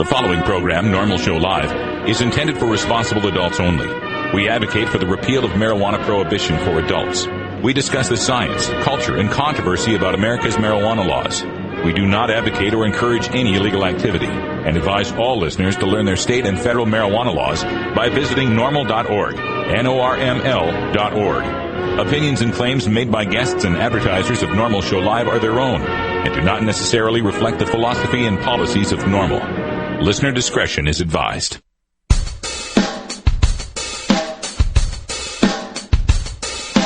The following program, NORML Show Live, is intended for responsible adults only. We advocate for the repeal of marijuana prohibition for adults. We discuss the science, culture, and controversy about America's marijuana laws. We do not advocate or encourage any illegal activity and advise all listeners to learn their state and federal marijuana laws by visiting NORML.org, NORML.org. Opinions and claims made by guests and advertisers of NORML Show Live are their own and do not necessarily reflect the philosophy and policies of NORML. Listener discretion is advised.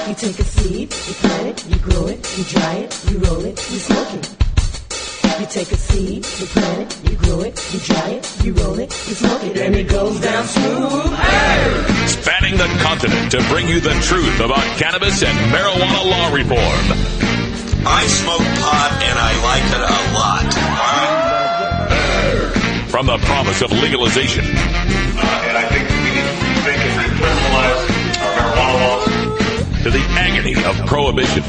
You take a seed, you plant it, you grow it, you dry it, you roll it, you smoke it. You take a seed, you plant it, you grow it, you dry it, you roll it, you smoke it, and it goes down smooth. Hey! Spanning the continent to bring you the truth about cannabis and marijuana law reform. I smoke pot and I like it a lot. From the promise of legalization. And I think we need to rethink and decriminalize our marijuana laws. To the agony of prohibition.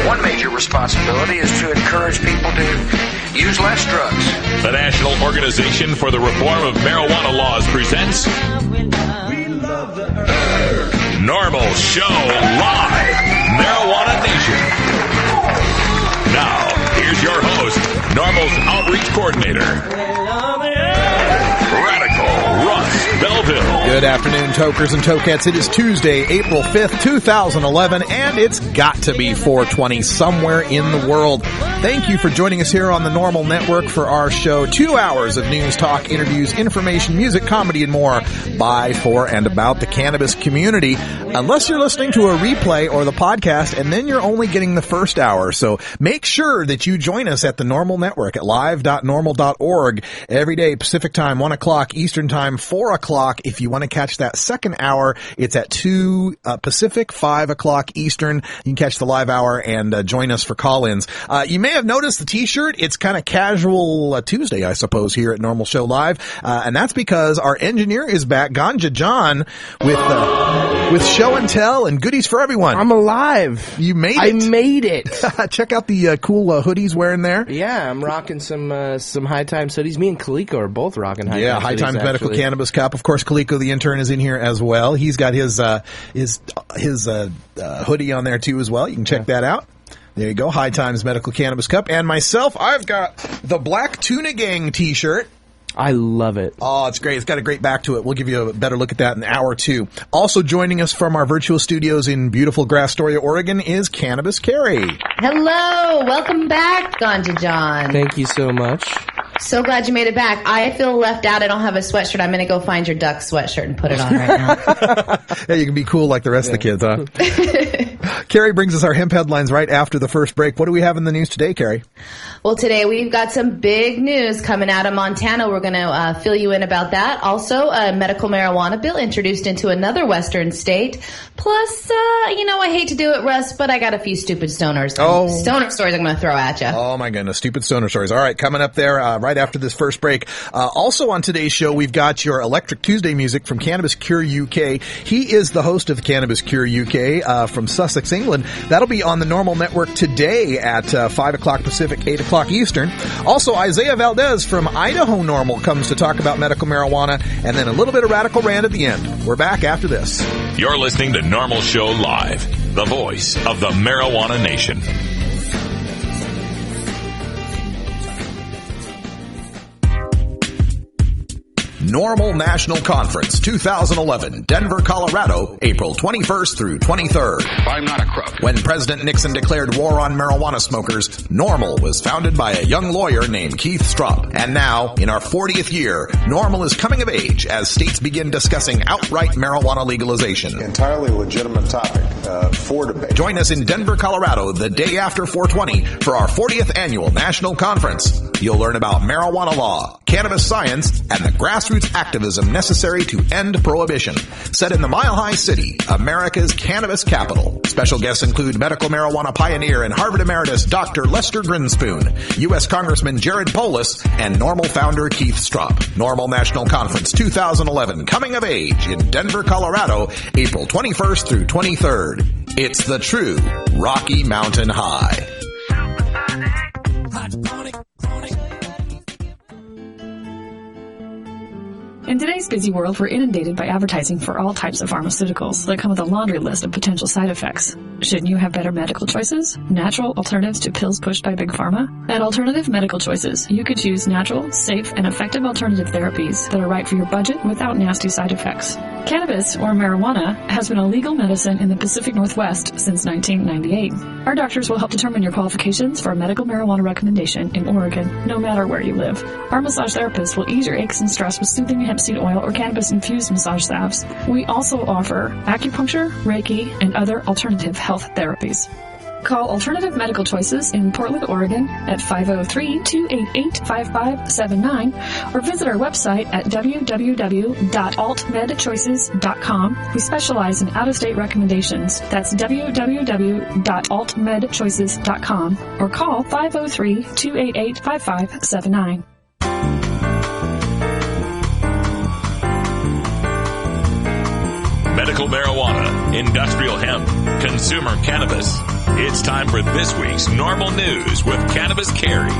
One major responsibility is to encourage people to use less drugs. The National Organization for the Reform of Marijuana Laws presents NORML Show Live, Marijuana Nation. Now, here's your host, NORML's Outreach Coordinator, Radical Russ Belville. Good afternoon, tokers and tokettes. It is Tuesday, April 5th, 2011, and it's got to be 420 somewhere in the world. Thank you for joining us here on the NORML Network for our show. 2 hours of news, talk, interviews, information, music, comedy, and more by, for, and about the cannabis community. Unless you're listening to a replay or the podcast, and then you're only getting the first hour. So make sure that you join us at the NORML Network at live.norml.org every day, Pacific Time, 1 o'clock, Eastern Time, 4 o'clock. If you want to catch that second hour, it's at 2 Pacific, 5 o'clock Eastern. You can catch the live hour and join us for call-ins. You may have noticed the T-shirt. It's kind of casual Tuesday, I suppose, here at NORML Show Live, and that's because our engineer is back, Ganja John, with show and tell and goodies for everyone. I'm alive. You made it. I made it. Check out the cool hoodies wearing there. Yeah, I'm rocking some High Times hoodies. Me and Kaliko are both rocking High Times. Yeah, High Times Medical Cannabis Cup. Of course, Kaliko the intern is in here as well. He's got his hoodie on there too as well. You can check that out. There you go, High Times Medical Cannabis Cup. And myself, I've got the Black Tuna Gang T-shirt. I love it. Oh, it's great. It's got a great back to it. We'll give you a better look at that in hour 2. Also joining us from our virtual studios in beautiful Grastoria, Oregon is Cannabis Carrie. Hello. Welcome back, Ganja John. Thank you so much. So glad you made it back. I feel left out. I don't have a sweatshirt. I'm going to go find your duck sweatshirt and put it on right now. Yeah, you can be cool like the rest of the kids, huh? Carrie brings us our hemp headlines right after the first break. What do we have in the news today, Carrie? Well, today we've got some big news coming out of Montana. We're going to fill you in about that. Also, a medical marijuana bill introduced into another western state. Plus, I hate to do it, Russ, but I got a few stupid stoner stories I'm going to throw at you. Oh, my goodness. Stupid stoner stories. All right, coming up there right after this first break. Also on today's show, we've got your Electric Tuesday music from Cannabis Cure UK. He is the host of Cannabis Cure UK from Sussex, England. That'll be on the NORML Network today at 5 o'clock Pacific, 8 o'clock Eastern. Also, Isaiah Valdez from Idaho NORML comes to talk about medical marijuana, and then a little bit of Radical Rand at the end. We're back after this. You're listening to NORML Show Live, the voice of the Marijuana Nation. NORML National Conference 2011, Denver, Colorado, April 21st through 23rd. I'm not a crook. When President Nixon declared war on marijuana smokers, NORML was founded by a young lawyer named Keith Straub. And now, in our 40th year, NORML is coming of age as states begin discussing outright marijuana legalization. Entirely legitimate topic for debate. Join us in Denver, Colorado, the day after 420 for our 40th annual national conference. You'll learn about marijuana law, cannabis science, and the grassroots activism necessary to end prohibition. Set in the Mile High City, America's cannabis capital. Special guests include medical marijuana pioneer and Harvard emeritus Dr. Lester Grinspoon, U.S. Congressman Jared Polis, and NORML founder Keith Straub. NORML National Conference 2011, coming of age in Denver, Colorado, April 21st through 23rd. It's the true Rocky Mountain High. In today's busy world, we're inundated by advertising for all types of pharmaceuticals that come with a laundry list of potential side effects. Shouldn't you have better medical choices? Natural alternatives to pills pushed by Big Pharma? At Alternative Medical Choices, you could choose natural, safe, and effective alternative therapies that are right for your budget without nasty side effects. Cannabis, or marijuana, has been a legal medicine in the Pacific Northwest since 1998. Our doctors will help determine your qualifications for a medical marijuana recommendation in Oregon, no matter where you live. Our massage therapists will ease your aches and stress with soothing hemp seed oil or cannabis-infused massage salves. We also offer acupuncture, Reiki, and other alternative health therapies. Call Alternative Medical Choices in Portland, Oregon at 503-288-5579 or visit our website at www.altmedchoices.com. We specialize in out-of-state recommendations. That's www.altmedchoices.com or call 503-288-5579. Medical marijuana, industrial hemp, consumer cannabis. It's time for this week's Normal News with Cannabis Carrie.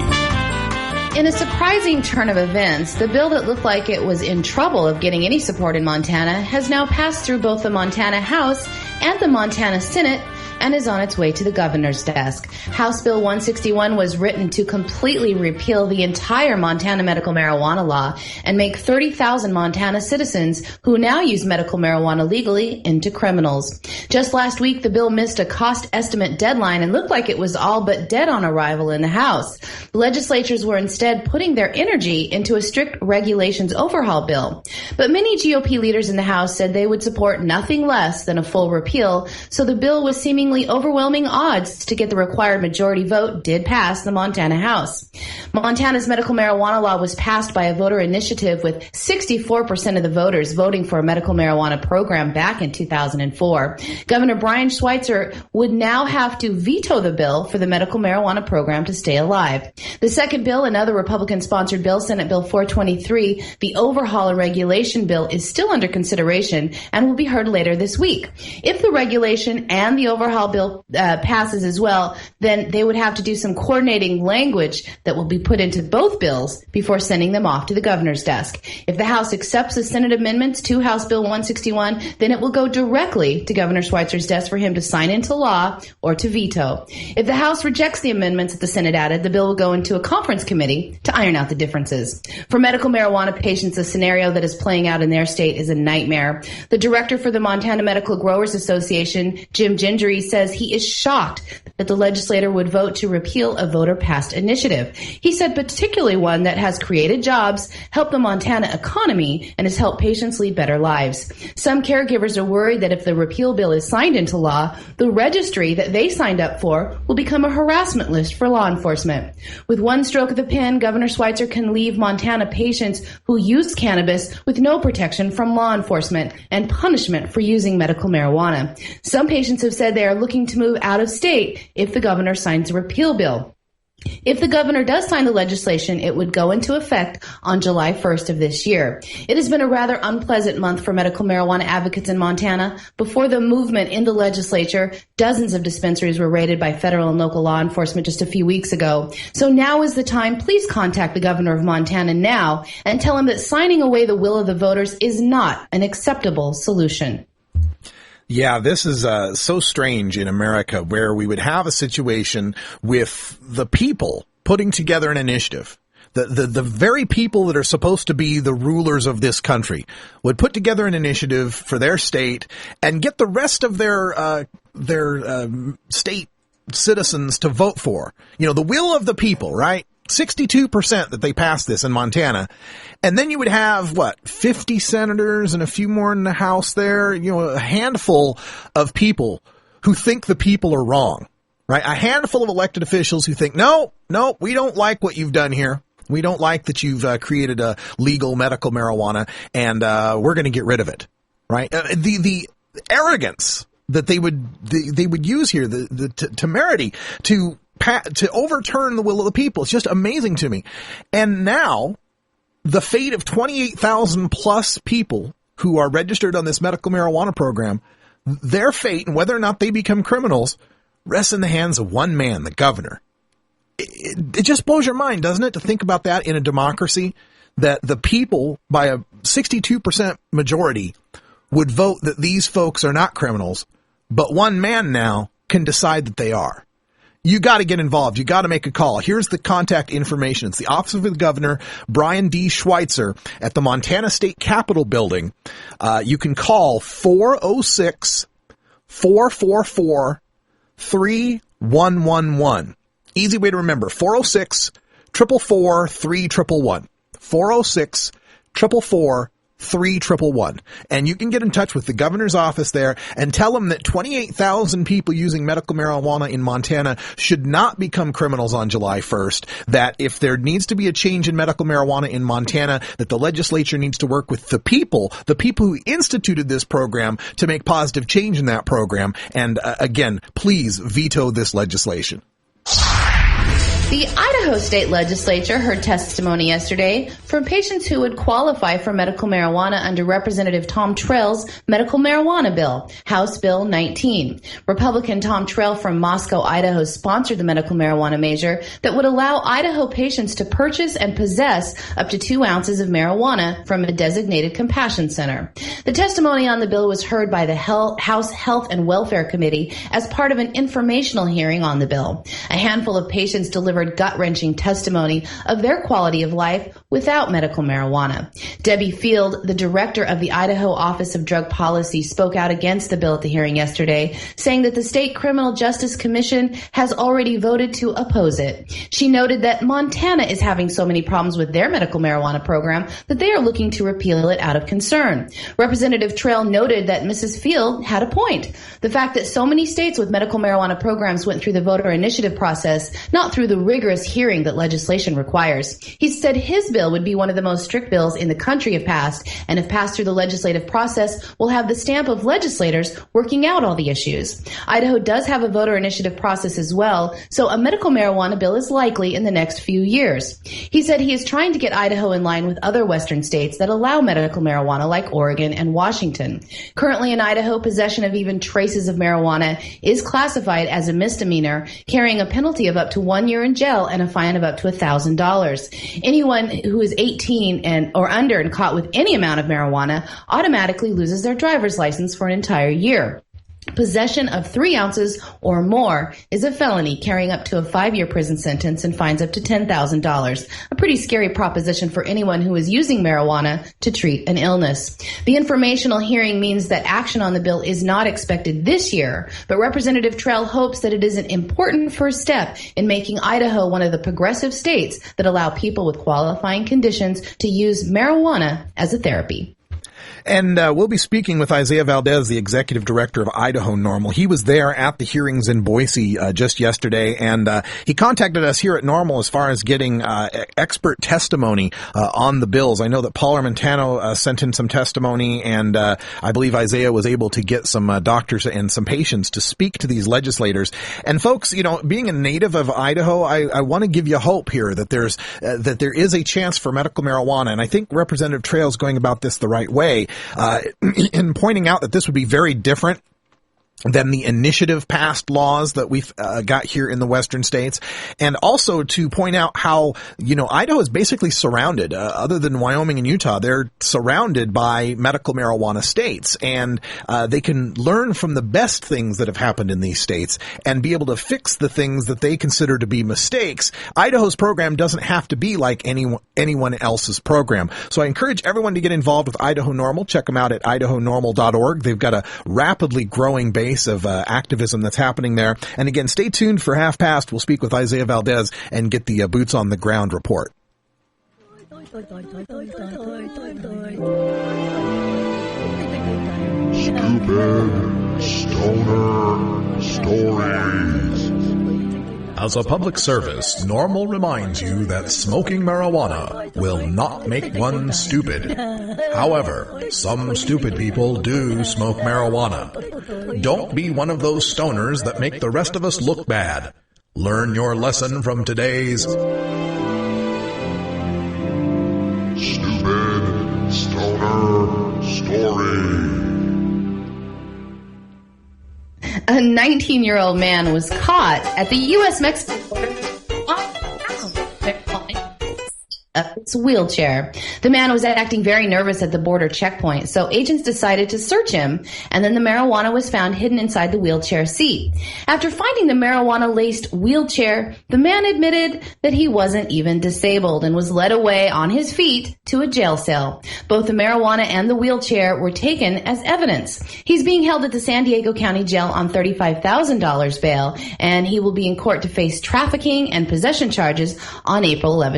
In a surprising turn of events, the bill that looked like it was in trouble of getting any support in Montana has now passed through both the Montana House and the Montana Senate and is on its way to the governor's desk. House Bill 161 was written to completely repeal the entire Montana medical marijuana law and make 30,000 Montana citizens who now use medical marijuana legally into criminals. Just last week, the bill missed a cost estimate deadline and looked like it was all but dead on arrival in the House. The legislatures were instead putting their energy into a strict regulations overhaul bill. But many GOP leaders in the House said they would support nothing less than a full repeal, so the bill was seemingly overwhelming odds to get the required majority vote did pass the Montana House. Montana's medical marijuana law was passed by a voter initiative with 64% of the voters voting for a medical marijuana program back in 2004. Governor Brian Schweitzer would now have to veto the bill for the medical marijuana program to stay alive. The second bill, another Republican-sponsored bill, Senate Bill 423, the overhaul and regulation bill, is still under consideration and will be heard later this week. If the regulation and the overhaul bill passes as well, then they would have to do some coordinating language that will be put into both bills before sending them off to the governor's desk. If the House accepts the Senate amendments to House Bill 161, then it will go directly to Governor Schweitzer's desk for him to sign into law or to veto. If the House rejects the amendments that the Senate added, the bill will go into a conference committee to iron out the differences. For medical marijuana patients, the scenario that is playing out in their state is a nightmare. The director for the Montana Medical Growers Association, Jim Gingery, says he is shocked that the legislator would vote to repeal a voter-passed initiative. He said particularly one that has created jobs, helped the Montana economy, and has helped patients lead better lives. Some caregivers are worried that if the repeal bill is signed into law, the registry that they signed up for will become a harassment list for law enforcement. With one stroke of the pen, Governor Schweitzer can leave Montana patients who use cannabis with no protection from law enforcement and punishment for using medical marijuana. Some patients have said they are looking to move out of state if the governor signs a repeal bill. If the governor does sign the legislation, it would go into effect on July 1st of this year. It has been a rather unpleasant month for medical marijuana advocates in Montana. Before the movement in the legislature, dozens of dispensaries were raided by federal and local law enforcement just a few weeks ago. So now is the time. Please contact the governor of Montana now and tell him that signing away the will of the voters is not an acceptable solution. Yeah, this is so strange in America where we would have a situation with the people putting together an initiative. The very people that are supposed to be the rulers of this country would put together an initiative for their state and get the rest of their state citizens to vote for. You know, the will of the people, right? 62% that they passed this in Montana. And then you would have, 50 senators and a few more in the House there, a handful of people who think the people are wrong, right? A handful of elected officials who think, no, we don't like what you've done here. We don't like that you've created a legal medical marijuana and we're going to get rid of it, right? The arrogance that they would use here, the temerity to overturn the will of the people. It's just amazing to me. And now the fate of 28,000 plus people who are registered on this medical marijuana program, their fate and whether or not they become criminals rests in the hands of one man, the governor. It just blows your mind, doesn't it, to think about that in a democracy, that the people, by a 62% majority, would vote that these folks are not criminals, but one man now can decide that they are. You got to get involved. You got to make a call. Here's the contact information. It's the Office of the Governor, Brian D. Schweitzer, at the Montana State Capitol building. You can call 406-444-3111. Easy way to remember, 406-444-3111. 406-444-3111. And you can get in touch with the governor's office there and tell them that 28,000 people using medical marijuana in Montana should not become criminals on July 1st, that if there needs to be a change in medical marijuana in Montana, that the legislature needs to work with the people who instituted this program, to make positive change in that program. And again, please veto this legislation. The Idaho State Legislature heard testimony yesterday from patients who would qualify for medical marijuana under Representative Tom Trail's medical marijuana bill, House Bill 19. Republican Tom Trail from Moscow, Idaho, sponsored the medical marijuana measure that would allow Idaho patients to purchase and possess up to 2 ounces of marijuana from a designated compassion center. The testimony on the bill was heard by the House Health and Welfare Committee as part of an informational hearing on the bill. A handful of patients delivered gut-wrenching testimony of their quality of life without medical marijuana. Debbie Field, the director of the Idaho Office of Drug Policy, spoke out against the bill at the hearing yesterday, saying that the State Criminal Justice Commission has already voted to oppose it. She noted that Montana is having so many problems with their medical marijuana program that they are looking to repeal it out of concern. Representative Trail noted that Mrs. Field had a point. The fact that so many states with medical marijuana programs went through the voter initiative process, not through the rigorous hearing that legislation requires. He said his bill would be one of the most strict bills in the country if passed, and if passed through the legislative process, will have the stamp of legislators working out all the issues. Idaho does have a voter initiative process as well, so a medical marijuana bill is likely in the next few years. He said he is trying to get Idaho in line with other western states that allow medical marijuana like Oregon and Washington. Currently in Idaho, possession of even traces of marijuana is classified as a misdemeanor, carrying a penalty of up to 1 year in jail and a fine of up to $1,000. Anyone who is 18 or under and caught with any amount of marijuana automatically loses their driver's license for an entire year. Possession of 3 ounces or more is a felony, carrying up to a 5-year prison sentence and fines up to $10,000. A pretty scary proposition for anyone who is using marijuana to treat an illness. The informational hearing means that action on the bill is not expected this year, but Representative Trail hopes that it is an important first step in making Idaho one of the progressive states that allow people with qualifying conditions to use marijuana as a therapy. And we'll be speaking with Isaiah Valdez, the executive director of Idaho NORML. He was there at the hearings in Boise just yesterday, and he contacted us here at NORML as far as getting expert testimony on the bills. I know that Paul Armentano sent in some testimony, and I believe Isaiah was able to get some doctors and some patients to speak to these legislators. And folks, you know, being a native of Idaho, I want to give you hope here that there is a chance for medical marijuana, and I think Representative Trail is going about this the right way. In pointing out that this would be very different than the initiative passed laws that we've got here in the western states, and also to point out how, you know, Idaho is basically surrounded, other than Wyoming and Utah, they're surrounded by medical marijuana states, and they can learn from the best things that have happened in these states and be able to fix the things that they consider to be mistakes. Idaho's program doesn't have to be like anyone else's program. So I encourage everyone to get involved with Idaho NORML. Check them out at idahonormal.org. They've got a rapidly growing base of activism that's happening there. And again, stay tuned for Half Past. We'll speak with Isaiah Valdez and get the boots on the ground report. Stupid Stoner Stories. As a public service, NORML reminds you that smoking marijuana will not make one stupid. However, some stupid people do smoke marijuana. Don't be one of those stoners that make the rest of us look bad. Learn your lesson from today's Stupid Stoner Story. A 19-year-old man was caught at the U.S.-Mexican border wheelchair. The man was acting very nervous at the border checkpoint, so agents decided to search him, and then the marijuana was found hidden inside the wheelchair seat. After finding the marijuana-laced wheelchair, the man admitted that he wasn't even disabled and was led away on his feet to a jail cell. Both the marijuana and the wheelchair were taken as evidence. He's being held at the San Diego County Jail on $35,000 bail, and he will be in court to face trafficking and possession charges on April 11th.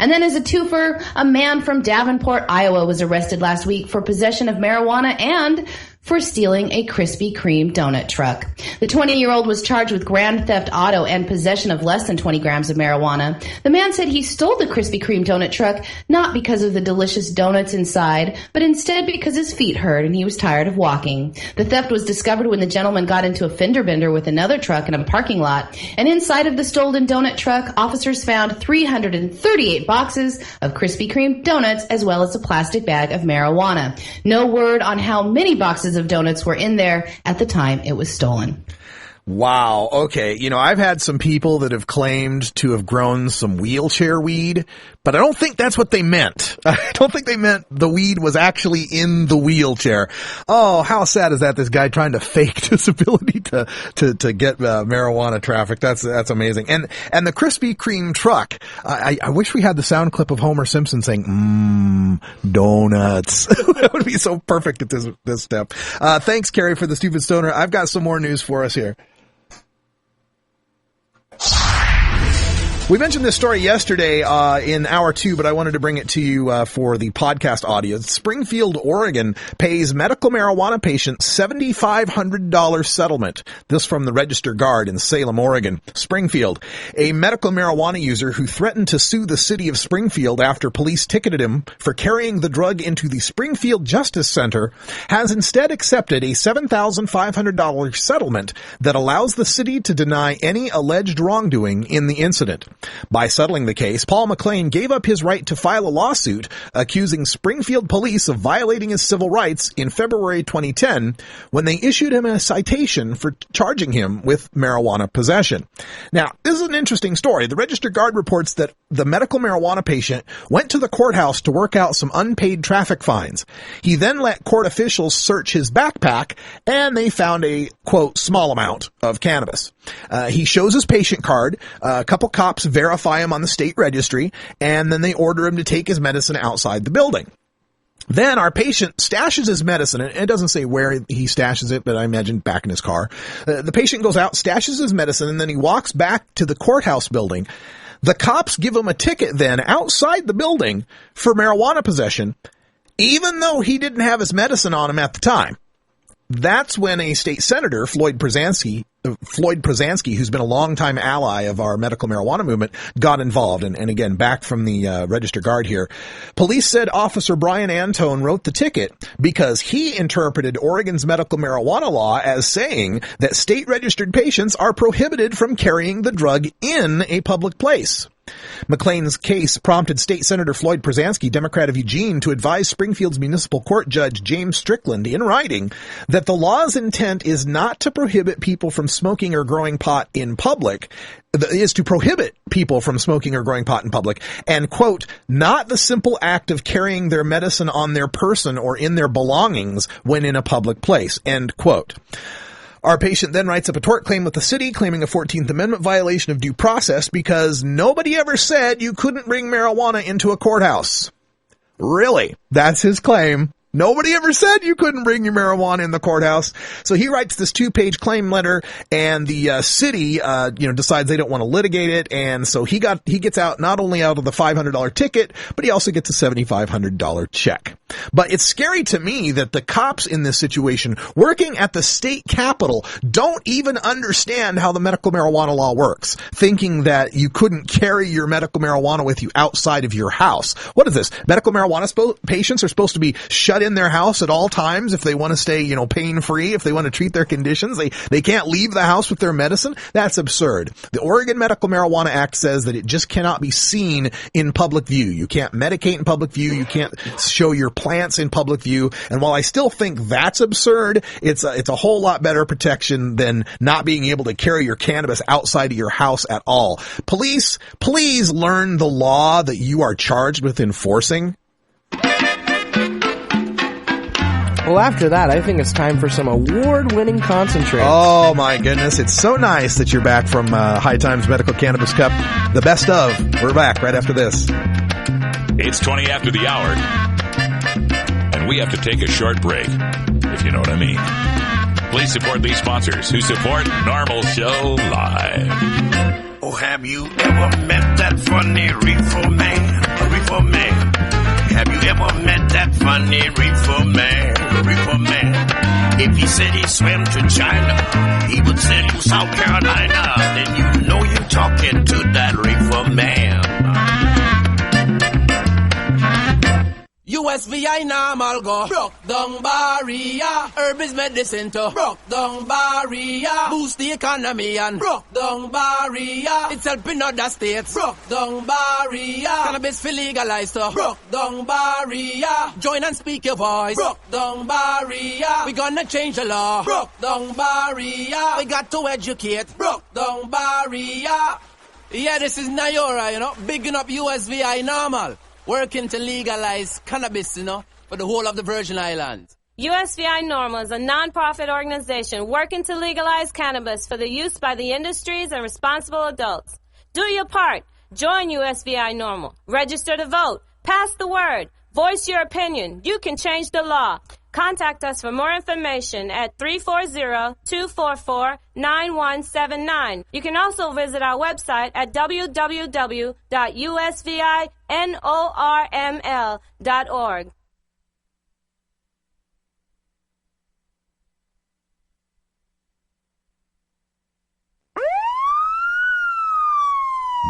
And then as a twofer, a man from Davenport, Iowa was arrested last week for possession of marijuana and for stealing a Krispy Kreme donut truck. The 20-year-old was charged with grand theft auto and possession of less than 20 grams of marijuana. The man said he stole the Krispy Kreme donut truck not because of the delicious donuts inside, but instead because his feet hurt and he was tired of walking. The theft was discovered when the gentleman got into a fender bender with another truck in a parking lot, and inside of the stolen donut truck, officers found 338 boxes of Krispy Kreme donuts as well as a plastic bag of marijuana. No word on how many boxes of donuts were in there at the time it was stolen. Wow. Okay. I've had some people that have claimed to have grown some wheelchair weed, but I don't think that's what they meant. I don't think they meant the weed was actually in the wheelchair. Oh, how sad is that? This guy trying to fake disability to get marijuana traffic. That's amazing. And the Krispy Kreme truck. I wish we had the sound clip of Homer Simpson saying, donuts. That would be so perfect at this step. Thanks, Carrie, for the Stupid Stoner. I've got some more news for us here. We mentioned this story yesterday in hour 2, but I wanted to bring it to you for the podcast audience. Springfield, Oregon pays medical marijuana patient $7,500 settlement. This from the Register Guard in Salem, Oregon. Springfield, a medical marijuana user who threatened to sue the city of Springfield after police ticketed him for carrying the drug into the Springfield Justice Center, has instead accepted a $7,500 settlement that allows the city to deny any alleged wrongdoing in the incident. By settling the case, Paul McLean gave up his right to file a lawsuit accusing Springfield police of violating his civil rights in February 2010 when they issued him a citation for charging him with marijuana possession. Now, this is an interesting story. The Register Guard reports that the medical marijuana patient went to the courthouse to work out some unpaid traffic fines. He then let court officials search his backpack, and they found a, quote, small amount of cannabis. He shows his patient card. A couple cops verify him on the state registry, and then they order him to take his medicine outside the building. Then our patient stashes his medicine, and it doesn't say where he stashes it, but I imagine back in his car. The patient goes out, stashes his medicine, and then he walks back to the courthouse building. The cops give him a ticket then outside the building for marijuana possession, even though he didn't have his medicine on him at the time. That's when a state senator, Floyd Prozanski, who's been a longtime ally of our medical marijuana movement, got involved. And again, back from the Register Guard here. Police said Officer Brian Antone wrote the ticket because he interpreted Oregon's medical marijuana law as saying that state-registered patients are prohibited from carrying the drug in a public place. McLean's case prompted State Senator Floyd Prozanski, Democrat of Eugene, to advise Springfield's municipal court judge James Strickland in writing that the law's intent is not to prohibit people from smoking or growing pot in public, is to prohibit people from smoking or growing pot in public, and, quote, not the simple act of carrying their medicine on their person or in their belongings when in a public place, end quote. Our patient then writes up a tort claim with the city, claiming a 14th Amendment violation of due process because nobody ever said you couldn't bring marijuana into a courthouse. Really? That's his claim. Nobody ever said you couldn't bring your marijuana in the courthouse. So he writes this 2-page claim letter, and the city, decides they don't want to litigate it. And so he gets out not only out of the $500 ticket, but he also gets a $7,500 check. But it's scary to me that the cops in this situation working at the state capitol don't even understand how the medical marijuana law works, thinking that you couldn't carry your medical marijuana with you outside of your house. What is this? Medical marijuana patients are supposed to be shut in their house at all times if they want to stay, pain-free, if they want to treat their conditions. They can't leave the house with their medicine. That's absurd. The Oregon Medical Marijuana Act says that it just cannot be seen in public view. You can't medicate in public view. You can't show your plants in public view. And while I still think that's absurd, it's a whole lot better protection than not being able to carry your cannabis outside of your house at all. Police, please learn the law that you are charged with enforcing. Well, after that, I think it's time for some award-winning concentrates. Oh, my goodness. It's so nice that you're back from High Times Medical Cannabis Cup. The best of. We're back right after this. It's 20 after the hour, and we have to take a short break, if you know what I mean. Please support these sponsors who support NORML Show Live. Oh, have you ever met that funny reefer man? A reefer man. Have you ever met that funny reefer man? A reefer man. If he said he swam to China, he would send you South Carolina. Then you know you're talking to that reefer man. USVI normal go broke down barrier. Herb is medicine to broke down barrier. Boost the economy and broke down barrier. It's helping other states broke down barrier. Cannabis for legalized to broke down barrier. Join and speak your voice broke down barrier. We gonna change the law broke down barrier. We got to educate broke down barrier. Yeah, this is Nayora, bigging up USVI normal. Working to legalize cannabis, for the whole of the Virgin Islands. USVI NORML is a non-profit organization working to legalize cannabis for the use by the industries and responsible adults. Do your part. Join USVI NORML. Register to vote. Pass the word. Voice your opinion. You can change the law. Contact us for more information at 340-244-9179. You can also visit our website at www.usvinorml.org.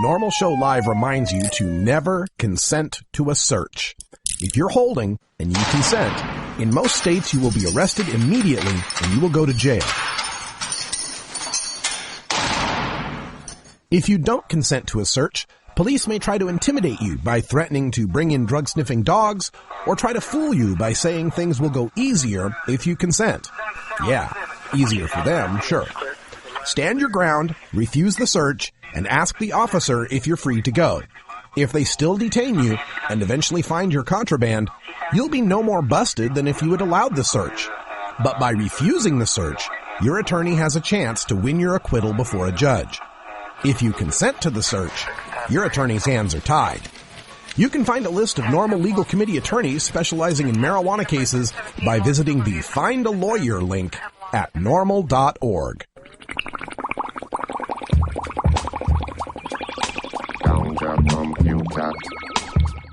NORML Show Live reminds you to never consent to a search. If you're holding and you consent, in most states you will be arrested immediately and you will go to jail. If you don't consent to a search, police may try to intimidate you by threatening to bring in drug-sniffing dogs or try to fool you by saying things will go easier if you consent. Yeah, easier for them, sure. Stand your ground, refuse the search, and ask the officer if you're free to go. If they still detain you and eventually find your contraband, you'll be no more busted than if you had allowed the search. But by refusing the search, your attorney has a chance to win your acquittal before a judge. If you consent to the search, your attorney's hands are tied. You can find a list of NORML Legal Committee attorneys specializing in marijuana cases by visiting the Find a Lawyer link at norml.org.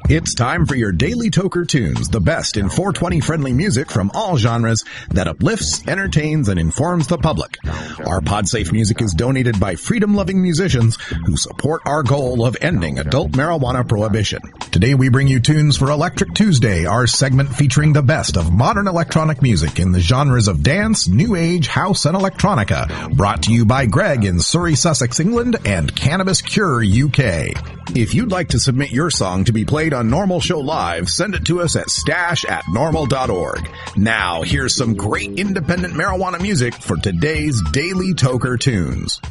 It's time for your Daily Toker Tunes, the best in 420-friendly music from all genres that uplifts, entertains, and informs the public. Our PodSafe music is donated by freedom-loving musicians who support our goal of ending adult marijuana prohibition. Today we bring you tunes for Electric Tuesday, our segment featuring the best of modern electronic music in the genres of dance, new age, house, and electronica. Brought to you by Greg in Surrey, Sussex, England, and Cannabis Cure, UK. If you'd like to submit your song to be played on NORML Show Live, send it to us at stash@norml.org. Now, here's some great independent marijuana music for today's Daily Toker Tunes.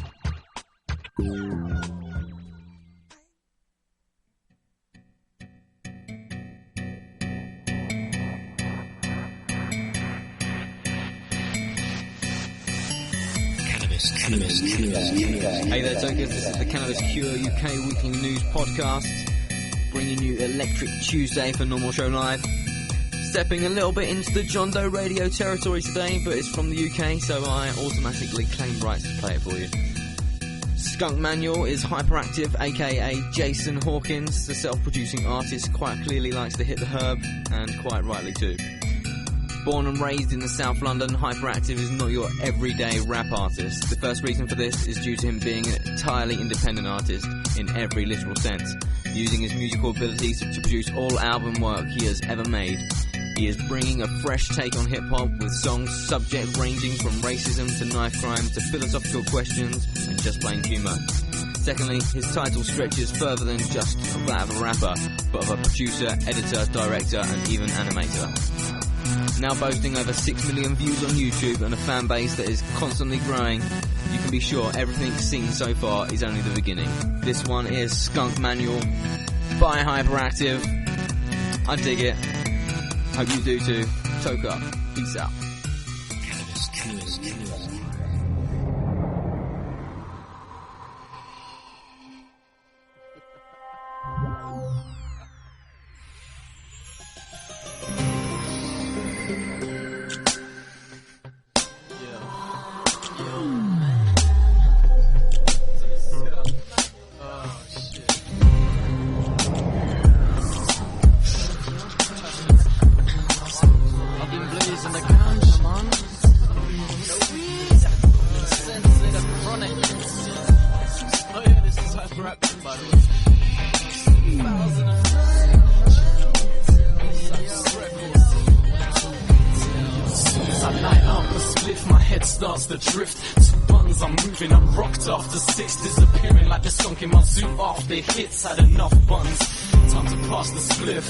Cannabis. Hey there, Tokers. This is the Cannabis Cure UK weekly news podcast, bringing you Electric Tuesday for NORML Show Live. Stepping a little bit into the John Doe radio territory today, but it's from the UK, so I automatically claim rights to play it for you. Skunk Manual is hyperactive, aka Jason Hawkins. The self-producing artist quite clearly likes to hit the herb, and quite rightly too. Born and raised in the South London, Hyperactive is not your everyday rap artist. The first reason for this is due to him being an entirely independent artist in every literal sense, using his musical abilities to produce all album work he has ever made. He is bringing a fresh take on hip-hop with songs subject ranging from racism to knife crime to philosophical questions and just plain humour. Secondly, his title stretches further than just that of a rapper, but of a producer, editor, director, and even animator. Now boasting over 6 million views on YouTube and a fan base that is constantly growing, you can be sure everything seen so far is only the beginning. This one is Skunk Manual by Hyperactive. I dig it. Hope you do too. Toke up. Peace out. The drift, 2 buns, I'm moving, I'm rocked after 6, disappearing like the skunk in my zoo after hits. Had enough buns, time to pass the spliff.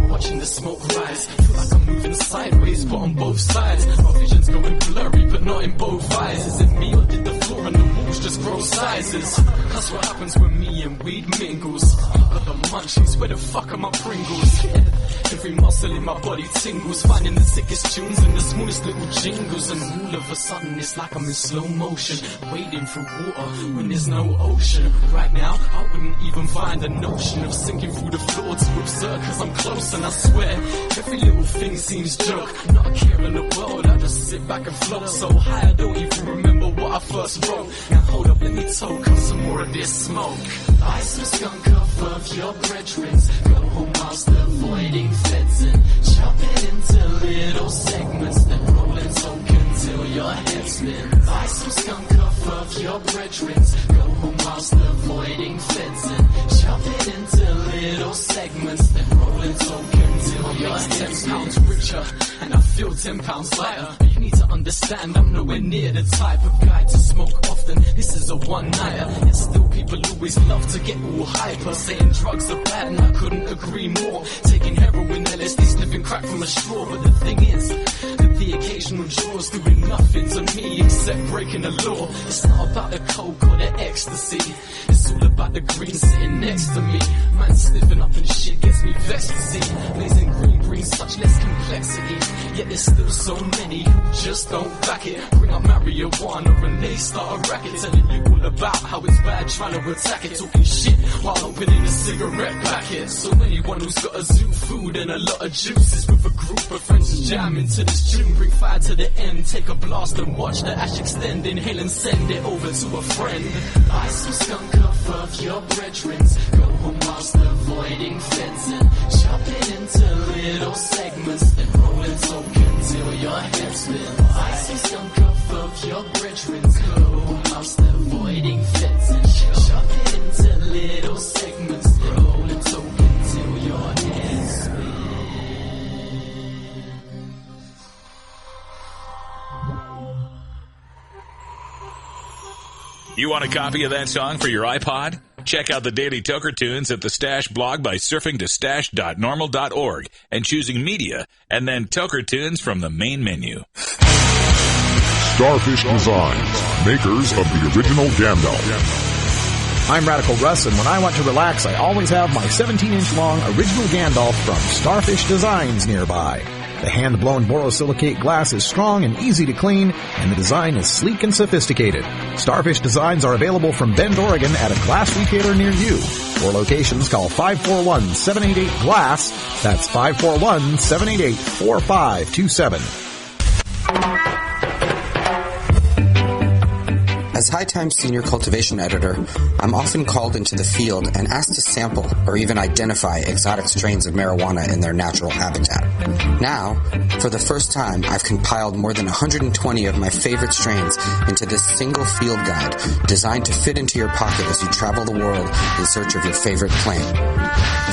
Watching the smoke rise, feel like I'm moving sideways, but on both sides. My vision's going blurry, but not in both eyes. Is it me or did the floor and the walls just grow sizes? That's what happens when me and weed mingles. Got the munchies, where the fuck are my Pringles? Every muscle in my body tingles, finding the sickest tunes and the smoothest little jingles. And all of a sudden it's like I'm in slow motion, wading through water when there's no ocean. Right now I wouldn't even find a notion of sinking through the floor to observe, cause I'm close. And I swear every little thing seems joke. Not a care in the world, I just sit back and float so high I don't even remember what I first wrote. Now hold up, let me toke up some more of this smoke. Light some skunk off of your brethrens, go home whilst avoiding feds and chop it into little segments, then roll and soak until your head spins. Light some skunk off of your brethrens, go home whilst avoiding feds and chop it into little segments, then roll and soak until your head spins. 10 pounds richer and I feel 10 pounds lighter. You need to understand I'm nowhere near the type of guy to smoke often. This is a one-nighter, yet still people always love to get all hyper, saying drugs are bad and I couldn't agree more. Taking heroin, LSD, sniffing crack from a straw. But the thing is that the occasional draw's doing nothing to me except breaking the law. It's not about the coke or the ecstasy, it's all about the green sitting next to me. Man sniffing up and shit gets me vexed to see. Blazing green brings such less complexity, yet there's still so many who just don't back it. Bring up marijuana and they start a racket, telling you all about how it's bad, trying to attack it. Talking shit while opening a cigarette packet. So anyone who's got a zoo food and a lot of juices with a group of friends is jamming to this tune. Bring fire to the end, take a blast and watch the ash extend. Inhale and send it over to a friend. Light some skunk off of your brethrens, go home whilst avoiding feds and chop it into little segments, then roll and soak until your head spins. Light some skunk off of your brethrens, go home whilst avoiding feds and chop it into little segments, then roll and soak until your head spins. You want a copy of that song for your iPod? Check out the Daily Toker Tunes at the Stash blog by surfing to stash.normal.org and choosing Media, and then Toker Tunes from the main menu. Starfish Designs, makers of the original Gandalf. I'm Radical Russ, and when I want to relax, I always have my 17-inch long original Gandalf from Starfish Designs nearby. The hand-blown borosilicate glass is strong and easy to clean, and the design is sleek and sophisticated. Starfish Designs are available from Bend, Oregon at a glass retailer near you. For locations, call 541-788-GLASS. That's 541-788-4527. As High Times Senior Cultivation Editor, I'm often called into the field and asked to sample or even identify exotic strains of marijuana in their natural habitat. Now, for the first time, I've compiled more than 120 of my favorite strains into this single field guide designed to fit into your pocket as you travel the world in search of your favorite plant.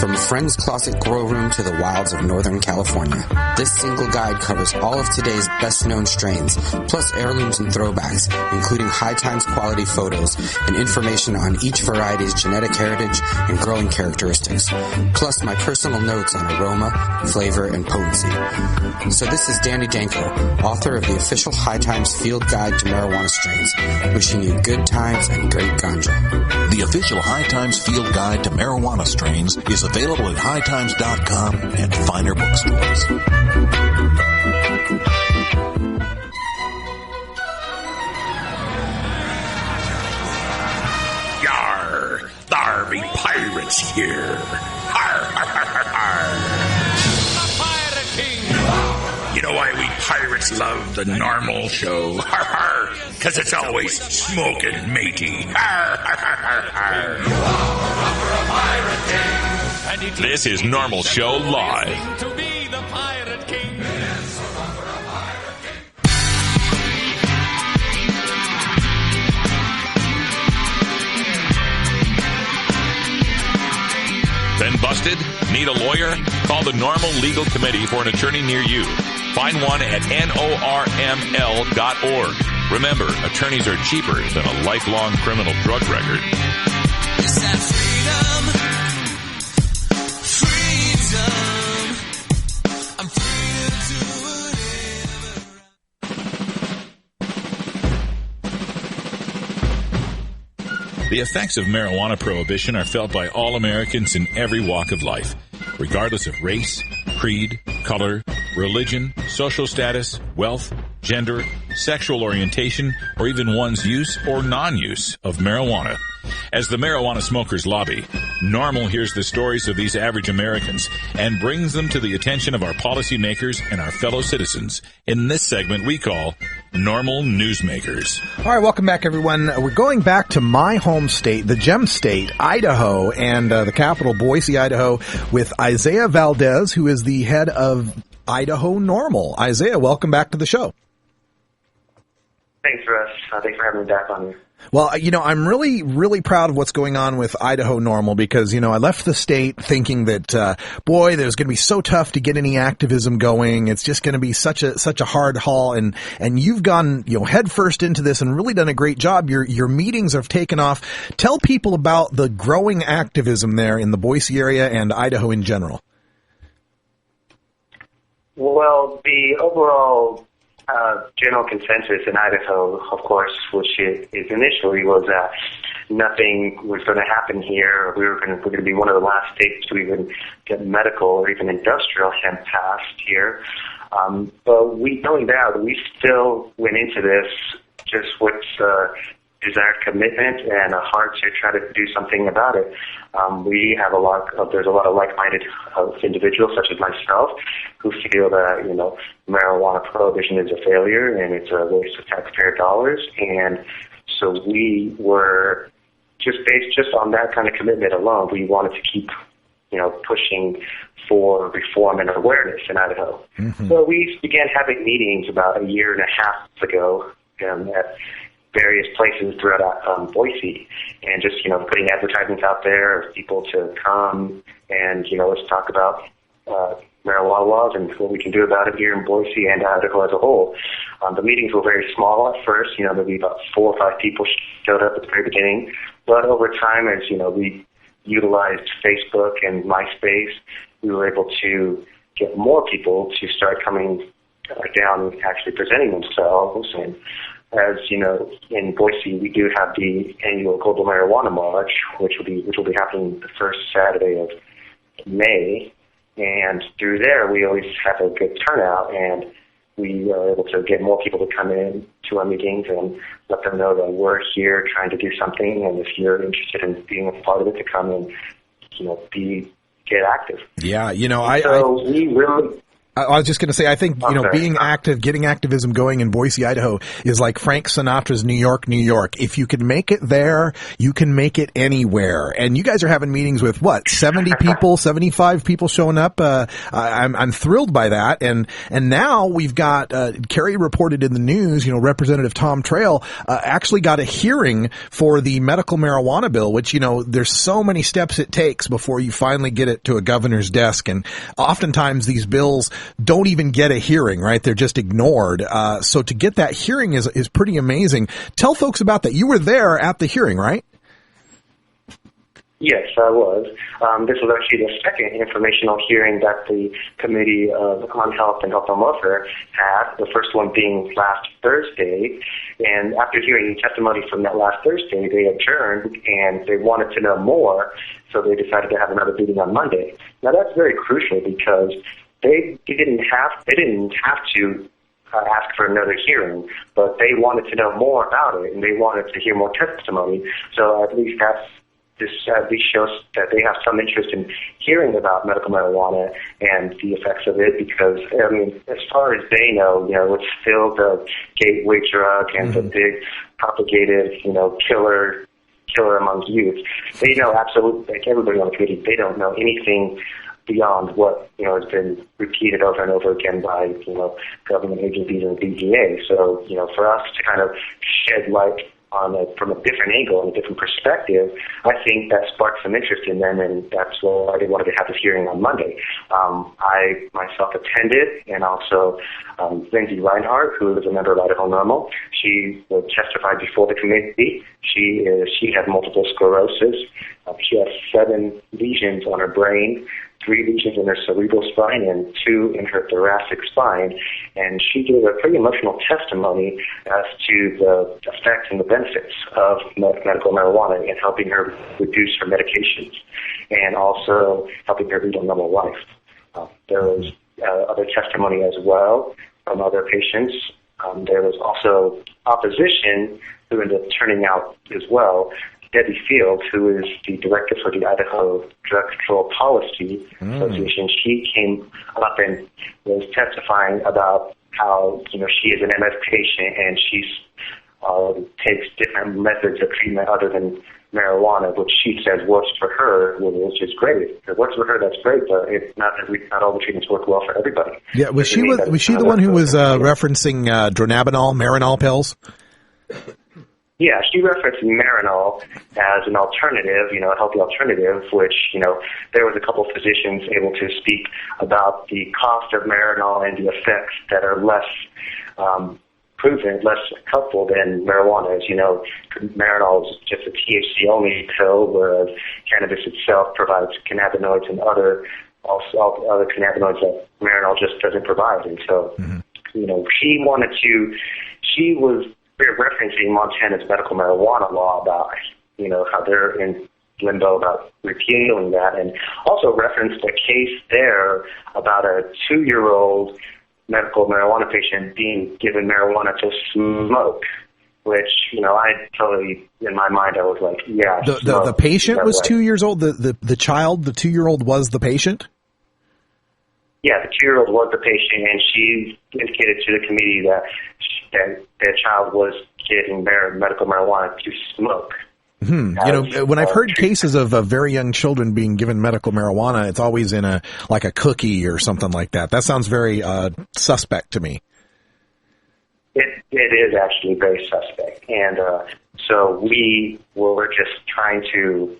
From a friend's closet grow room to the wilds of Northern California, this single guide covers all of today's best-known strains, plus heirlooms and throwbacks, including High Times quality photos and information on each variety's genetic heritage and growing characteristics, plus my personal notes on aroma, flavor, and potency. So this is Danny Danko, author of the official High Times Field Guide to Marijuana Strains, wishing you good times and great ganja. The official High Times Field Guide to Marijuana Strains is available at hightimes.com and finer bookstores. Yar! Thar be pirates here! Har, har, har, har, har. You know why we pirates love the NORML show? Har, har! 'Cause it's always smoking matey. Har, har, har, har, har. This is NORML Show Live. To be the pirate king. Been busted? Need a lawyer? Call the NORML Legal Committee for an attorney near you. Find one at norml.org. Remember, attorneys are cheaper than a lifelong criminal drug record. It's that freedom. I'm free to do whatever. The effects of marijuana prohibition are felt by all Americans in every walk of life, regardless of race, creed, color, religion, social status, wealth, gender, sexual orientation, or even one's use or non-use of marijuana. As the marijuana smokers lobby, NORML hears the stories of these average Americans and brings them to the attention of our policymakers and our fellow citizens in this segment we call NORML Newsmakers. All right, welcome back, everyone. We're going back to my home state, the gem state, Idaho, and the capital, Boise, Idaho, with Isaiah Valdez, who is the head of Idaho NORML. Isaiah, welcome back to the show. Thanks, Russ. Thanks for having me back on here. Well, I'm really, really proud of what's going on with Idaho NORML because, I left the state thinking that, boy, there's going to be so tough to get any activism going. It's just going to be such a hard haul. And you've gone, head first into this and really done a great job. Your meetings have taken off. Tell people about the growing activism there in the Boise area and Idaho in general. Well, the overall general consensus in Idaho, of course, which is initially was that nothing was going to happen here. We're going to be one of the last states to even get medical or even industrial hemp passed here. But knowing that, we still went into this just with desired commitment and a heart to try to do something about it. We have there's a lot of like-minded individuals such as myself who feel that, marijuana prohibition is a failure and it's a waste of taxpayer dollars. And so we were based on that kind of commitment alone, we wanted to keep, pushing for reform and awareness in Idaho. Mm-hmm. So we began having meetings about a year and a half ago at various places throughout Boise, and just putting advertisements out there of people to come and let's talk about marijuana laws and what we can do about it here in Boise and Idaho as a whole. The meetings were very small at first. There'd be about 4 or 5 people showed up at the very beginning, but over time, as we utilized Facebook and MySpace, we were able to get more people to start coming down and actually presenting themselves. And as you know, in Boise, we do have the annual Global Marijuana March, which will be happening the first Saturday of May. And through there, we always have a good turnout, and we are able to get more people to come in to our meetings and let them know that we're here trying to do something. And if you're interested in being a part of it, to come and get active. Yeah, we really. I was just going to say, I think, being active, getting activism going in Boise, Idaho is like Frank Sinatra's New York, New York. If you can make it there, you can make it anywhere. And you guys are having meetings with 70 people, 75 people showing up. I'm thrilled by that. And now we've got, Carrie reported in the news, Representative Tom Trail, actually got a hearing for the medical marijuana bill, which, there's so many steps it takes before you finally get it to a governor's desk. And oftentimes these bills don't even get a hearing, right? They're just ignored. So to get that hearing is pretty amazing. Tell folks about that. You were there at the hearing, right? Yes, I was. This was actually the second informational hearing that the Committee on Health and Health and Welfare had, the first one being last Thursday. And after hearing testimony from that last Thursday, they adjourned and they wanted to know more, so they decided to have another meeting on Monday. Now that's very crucial because they didn't have to ask for another hearing, but they wanted to know more about it and they wanted to hear more testimony. So at least this shows that they have some interest in hearing about medical marijuana and the effects of it, because as far as they know, it's still the gateway drug and the big propagated, killer among youth. They know absolutely, like everybody on the committee, they don't know anything beyond what has been repeated over and over again by government agencies and DEA. So for us to kind of shed light on it from a different angle and a different perspective, I think that sparked some interest in them, and that's why they wanted to have this hearing on Monday. I myself attended, and also Lindsay Reinhardt, who is a member of Idaho NORML. She will testify before the committee. She had multiple sclerosis. She has 7 lesions on her brain, 3 lesions in her cerebral spine, and 2 in her thoracic spine. And she gave a pretty emotional testimony as to the effects and the benefits of medical marijuana in helping her reduce her medications and also helping her lead a normal life. There was other testimony as well from other patients. There was also opposition who ended up turning out as well. Debbie Fields, who is the director for the Idaho Drug Control Policy Association, she came up and was testifying about how, she is an MS patient and she takes different methods of treatment other than marijuana, which she says works for her, which is great. If it works for her, that's great, but it's not all the treatments work well for everybody. Yeah, was she the one who was referencing Dronabinol, Marinol pills? Yeah, she referenced Marinol as an alternative, a healthy alternative, which, there was a couple physicians able to speak about the cost of Marinol and the effects that are less proven, less helpful than marijuana. As you know, Marinol is just a THC-only pill, whereas cannabis itself provides cannabinoids and other cannabinoids that Marinol just doesn't provide. And so, she was referencing Montana's medical marijuana law about, how they're in limbo about repealing that, and also referenced a case there about a 2-year-old medical marijuana patient being given marijuana to smoke, which, I totally, in my mind, I was like, yeah. The patient was 2 years old? The child, the 2-year-old was the patient? Yeah, the 2-year-old was the patient, and she indicated to the committee that their child was getting medical marijuana to smoke. When I've heard cases of very young children being given medical marijuana, it's always in a cookie or something like that. That sounds very suspect to me. It is actually very suspect, and so we were just trying to,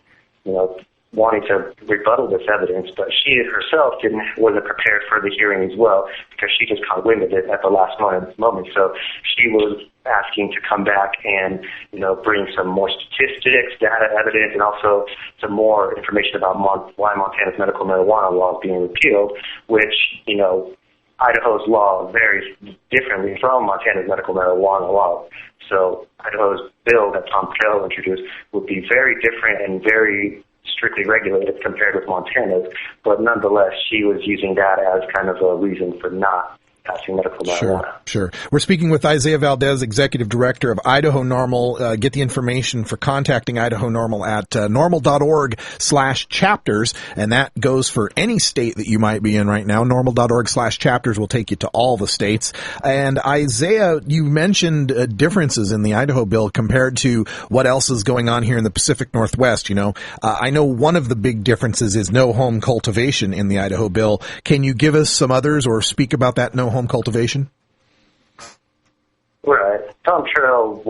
wanting to rebuttal this evidence, but she herself wasn't prepared for the hearing as well, because she just kind of winded it at the last moment. So she was asking to come back and, bring some more statistics, data, evidence, and also some more information about why Montana's medical marijuana law is being repealed, which, Idaho's law varies differently from Montana's medical marijuana law. So Idaho's bill that Tom Trail introduced would be very different and very strictly regulated compared with Montana's, but nonetheless, she was using that as kind of a reason for not passing medical marijuana. Sure. We're speaking with Isaiah Valdez, Executive Director of Idaho NORML. Get the information for contacting Idaho NORML at normal.org/chapters, and that goes for any state that you might be in right now. Normal.org/chapters will take you to all the states. And Isaiah, you mentioned differences in the Idaho bill compared to what else is going on here in the Pacific Northwest. I know one of the big differences is no home cultivation in the Idaho bill. Can you give us some others or speak about that no home cultivation? Right. Tom Terrell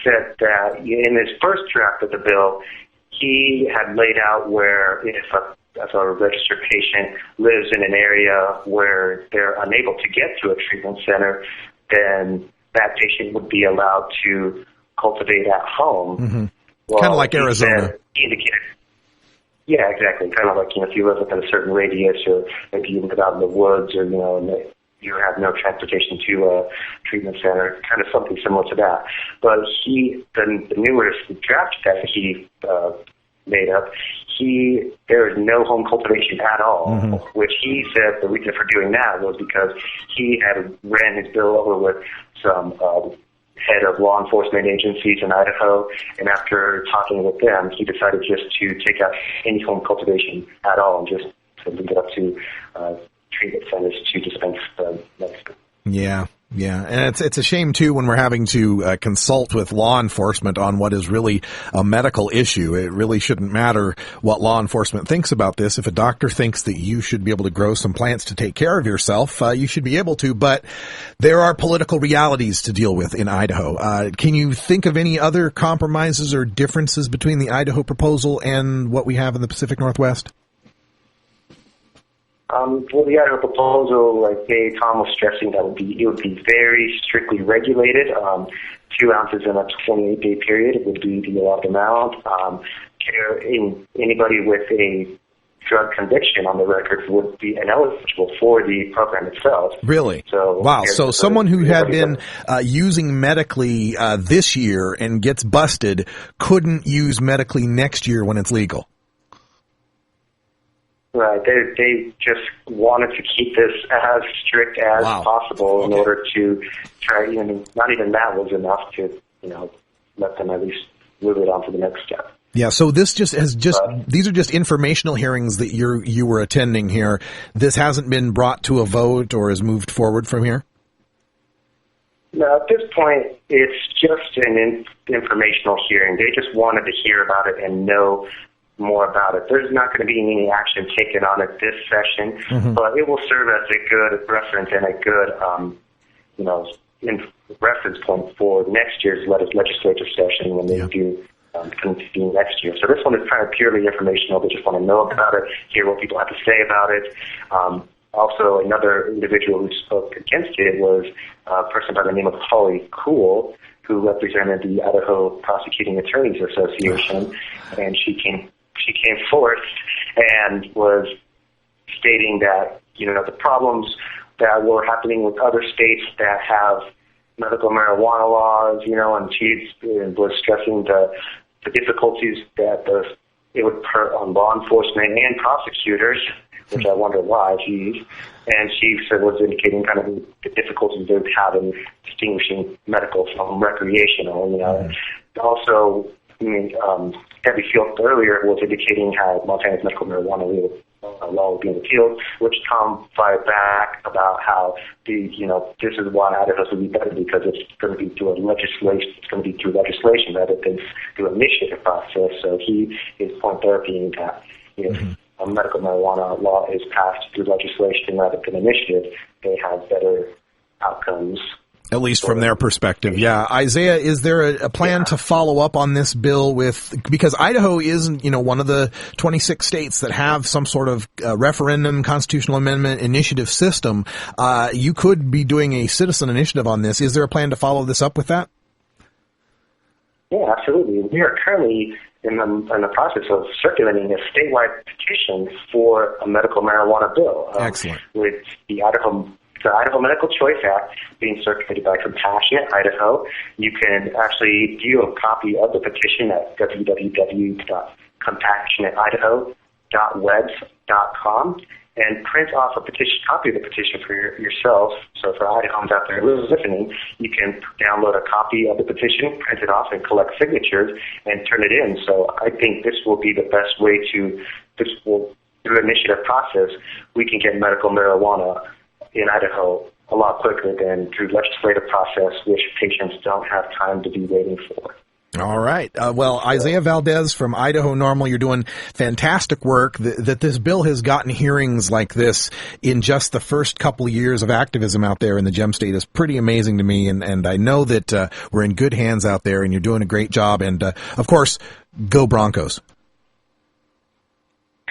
said that in his first draft of the bill, he had laid out where if a registered patient lives in an area where they're unable to get to a treatment center, then that patient would be allowed to cultivate at home. Mm-hmm. Well, kind of like Arizona. Yeah, exactly. Kind of like, if you live within a certain radius, or maybe you live out in the woods, or, and you have no transportation to a treatment center, kind of something similar to that. But the newest draft that he made up, there is no home cultivation at all, mm-hmm. which he said the reason for doing that was because he had ran his bill over with some head of law enforcement agencies in Idaho, and after talking with them, he decided just to take out any home cultivation at all and just to leave it up to treatment centers to dispense medicine. Yeah, and it's a shame too when we're having to consult with law enforcement on what is really a medical issue. It really shouldn't matter what law enforcement thinks about this. If a doctor thinks that you should be able to grow some plants to take care of yourself, you should be able to. But there are political realities to deal with in Idaho. Can you think of any other compromises or differences between the Idaho proposal and what we have in the Pacific Northwest? Well, the Idaho proposal, like Tom was stressing, it would be very strictly regulated. 2 ounces in a 28-day period, it would be the allowed amount. Anybody with a drug conviction on the record would be ineligible for the program itself. Really? Wow. So someone who had been using medically this year and gets busted couldn't use medically next year when it's legal. Right. They just wanted to keep this as strict as possible in order to try, not even that was enough to, let them at least move it on to the next step. Yeah, so this these are just informational hearings that you were attending here. This hasn't been brought to a vote or is moved forward from here? No, at this point, it's just an informational hearing. They just wanted to hear about it and know more about it. There's not going to be any action taken on it this session, mm-hmm. but it will serve as a good reference and a good, reference point for next year's legislature session when they do convene next year. So this one is kind of purely informational. They just want to know about it, hear what people have to say about it. Also, another individual who spoke against it was a person by the name of Holly Cool, who represented the Idaho Prosecuting Attorneys Association, and she came forth and was stating that, the problems that were happening with other states that have medical marijuana laws, and she was stressing the difficulties that it would put on law enforcement and prosecutors, which I wonder why, and she was indicating kind of the difficulties they would have in distinguishing medical from recreational, Also, Debbie Field earlier was indicating how Montana's medical marijuana law was being appealed, which Tom fired back about how this is why Idaho would be better because it's going to be through legislation. It's going to be through legislation rather than through initiative process. So his point there being that if a medical marijuana law is passed through legislation rather than initiative, they have better outcomes. At least from their perspective, yeah. Isaiah, is there a plan to follow up on this bill because Idaho is, one of the 26 states that have some sort of referendum, constitutional amendment initiative system. You could be doing a citizen initiative on this. Is there a plan to follow this up with that? Yeah, absolutely. We are currently in the process of circulating a statewide petition for a medical marijuana bill. Excellent. With the Idaho Medical Choice Act being circulated by Compassionate Idaho. You can actually view a copy of the petition at www.compassionateidaho.webs.com. and print off a copy of the petition for yourself. So for Idahomers out there listening, you can download a copy of the petition, print it off, and collect signatures and turn it in. So I think this will be the best way through the initiative process, we can get medical marijuana in Idaho a lot quicker than through legislative process, which patients don't have time to be waiting for. All right. Well, Isaiah Valdez from Idaho NORML, you're doing fantastic work. That this bill has gotten hearings like this in just the first couple of years of activism out there in the Gem State is pretty amazing to me. And I know that we're in good hands out there, and you're doing a great job. And, of course, go Broncos.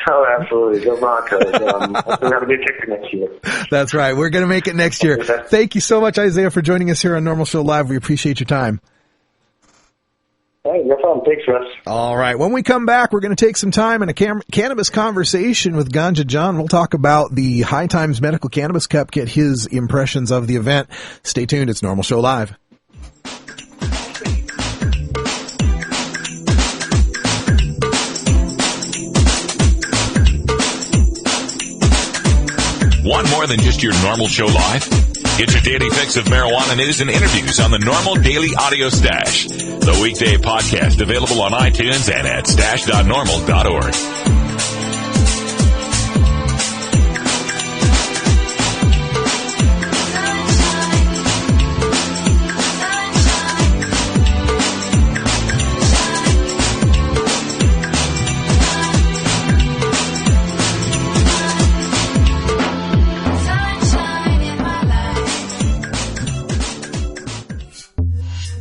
Oh, absolutely. Go Broncos. We'll have a good kicker next year. That's right. We're going to make it next year. Thank you so much, Isaiah, for joining us here on NORML Show Live. We appreciate your time. Hey, no problem. Thanks, Russ. All right. When we come back, we're going to take some time in a cannabis conversation with Ganja John. We'll talk about the High Times Medical Cannabis Cup, get his impressions of the event. Stay tuned. It's NORML Show Live. Want more than just your NORML Show Live? Get your daily fix of marijuana news and interviews on the NORML Daily Audio Stash, the weekday podcast available on iTunes and at stash.norml.org.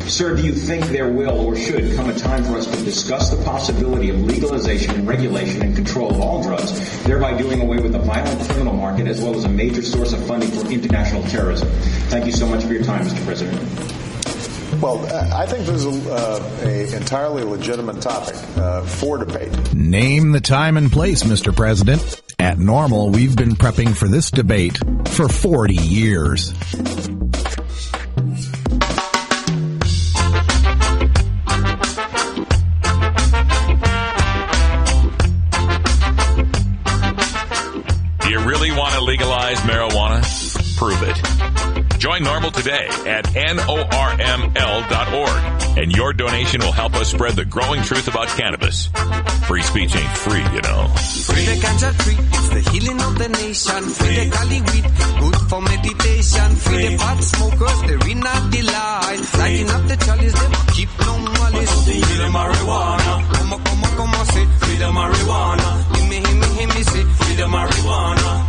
Sir, do you think there will or should come a time for us to discuss the possibility of legalization, regulation, and control of all drugs, thereby doing away with the violent criminal market as well as a major source of funding for international terrorism? Thank you so much for your time, Mr. President. Well, I think this is an entirely legitimate topic for debate. Name the time and place, Mr. President. At NORML, we've been prepping for this debate for 40 years. Do you really want to legalize marijuana? Prove it. Join NORML today at NORML.org, and your donation will help us spread the growing truth about cannabis. Free speech ain't free, you know. Free the ganja tree, it's the healing of the nation. Free the Cali weed, good for meditation. Free the pot smokers, they're in a delight. Lighting up the chalice, they keep no malice. Free the marijuana, come on, say. Free the marijuana, hear me, say. Free the marijuana,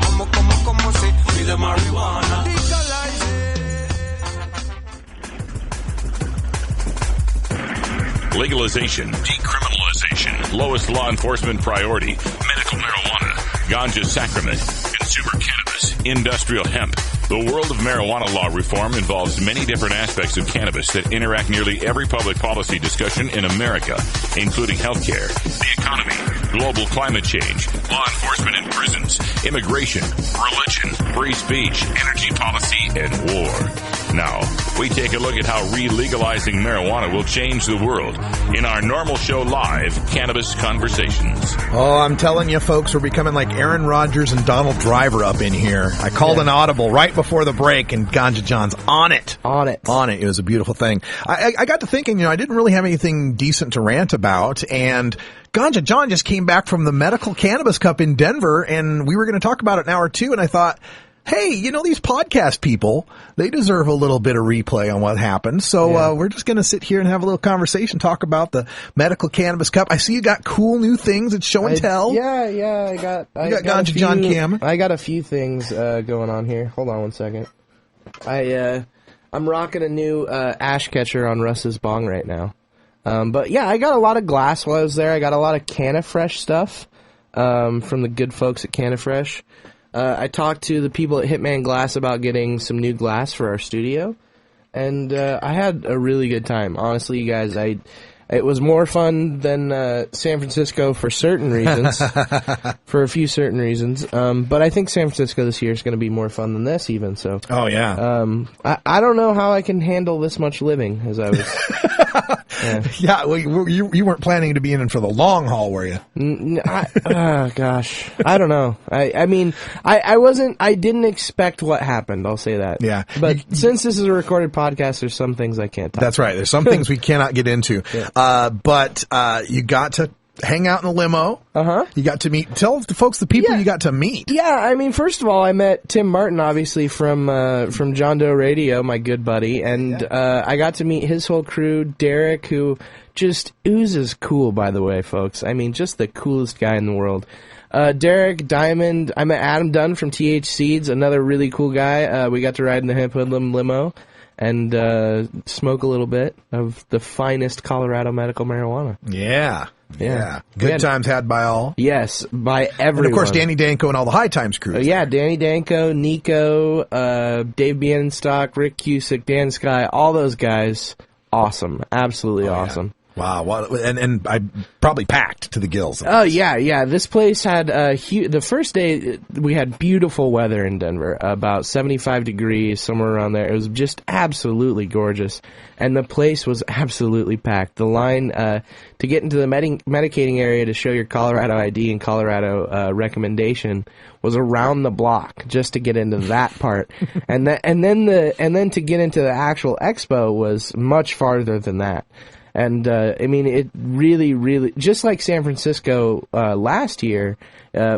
come on, say. Free the marijuana. Legalize it. Legalization, decriminalization, lowest law enforcement priority, medical marijuana, ganja sacrament, consumer cannabis, industrial hemp. The world of marijuana law reform involves many different aspects of cannabis that interact nearly every public policy discussion in America, including healthcare, the economy, global climate change, law enforcement in prisons, immigration, religion, free speech, energy policy, and war. Now, we take a look at how re-legalizing marijuana will change the world in our NORML Show Live Cannabis Conversations. Oh, I'm telling you, folks, we're becoming like Aaron Rodgers and Donald Driver up in here. I called an audible right before the break, and Ganja John's on it. On it. It was a beautiful thing. I got to thinking, I didn't really have anything decent to rant about, and Ganja John just came back from the Medical Cannabis Cup in Denver, and we were going to talk about it in hour 2, and I thought, hey, these podcast people, they deserve a little bit of replay on what happened. So we're just going to sit here and have a little conversation, talk about the Medical Cannabis Cup. I see you got cool new things at Show and Tell. Yeah, I got Ganja John Cam. I got a few things going on here. Hold on one second. I'm rocking a new ash catcher on Russ's bong right now. But yeah, I got a lot of glass while I was there. I got a lot of CannaFresh stuff from the good folks at CannaFresh. I talked to the people at Hitman Glass about getting some new glass for our studio, and I had a really good time. Honestly, you guys, it was more fun than San Francisco for certain reasons, for a few certain reasons. But I think San Francisco this year is going to be more fun than this even. So, oh yeah. I don't know how I can handle this much living as I was. Yeah, well, you weren't planning to be in for the long haul, were you? Gosh, I don't know. I mean, I wasn't. I didn't expect what happened. I'll say that. Yeah, but since this is a recorded podcast, there's some things I can't talk. That's right. There's some things we cannot get into. But you got to hang out in a limo. You got to meet. Tell the folks the people you got to meet. Yeah, I mean, first of all, I met Tim Martin, obviously from John Doe Radio, my good buddy, and I got to meet his whole crew. Derek, who just oozes cool, by the way, folks. I mean, just the coolest guy in the world. Derek, Diamond. I met Adam Dunn from TH Seeds, another really cool guy. We got to ride in the Hemp Hoodlum limo and smoke a little bit of the finest Colorado medical marijuana. Yeah. Good times had by all. Yes, by everyone. And of course, Danny Danko and all the High Times crew. Danny Danko, Nico, Dave Bienenstock, Rick Cusick, Dan Sky, all those guys. Awesome. Absolutely awesome. Wow, and I probably packed to the gills. Oh, yeah. This place had the first day we had beautiful weather in Denver, about 75 degrees, somewhere around there. It was just absolutely gorgeous, and the place was absolutely packed. The line to get into the medicating area to show your Colorado ID and Colorado recommendation was around the block just to get into that part, and then to get into the actual expo was much farther than that. And, I mean, it really, really, just like San Francisco last year,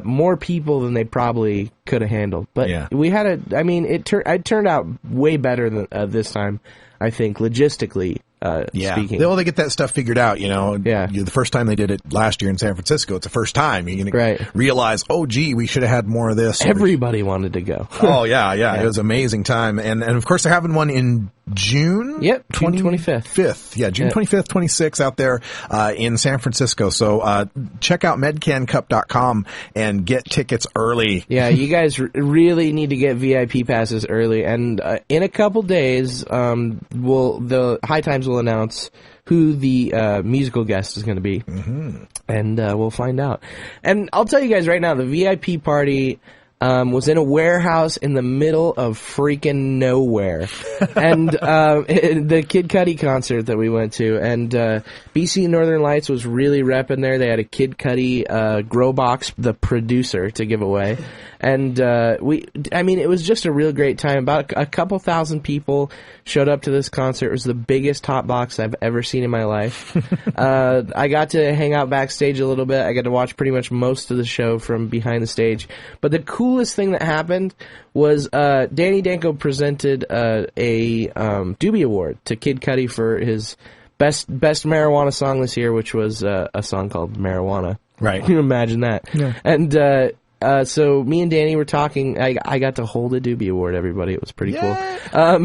more people than they probably could have handled. But we had it turned out way better than this time, I think, logistically speaking. They get that stuff figured out, the first time they did it last year in San Francisco, it's the first time. You're going to realize, oh, gee, we should have had more of this. Everybody wanted to go. Oh, yeah. It was an amazing time. And of course, they're having one in June? Yep, June 25th. Yeah, June 25th, 26th out there in San Francisco. So check out medcancup.com and get tickets early. Yeah, you guys really need to get VIP passes early. And in a couple days, the High Times will announce who the musical guest is going to be. And we'll find out. And I'll tell you guys right now, the VIP party was in a warehouse in the middle of freaking nowhere. And the Kid Cudi concert that we went to, and BC Northern Lights was really repping there. They had a Kid Cudi grow box, the producer, to give away. And it was just a real great time. About a couple thousand people showed up to this concert. It was the biggest hot box I've ever seen in my life. I got to hang out backstage a little bit. I got to watch pretty much most of the show from behind the stage. But the coolest thing that happened was Danny Danko presented a Doobie Award to Kid Cudi for his best marijuana song this year, which was a song called Marijuana. Right. Can you imagine that? Yeah. And so me and Danny were talking. I got to hold a Doobie Award, everybody. It was pretty cool.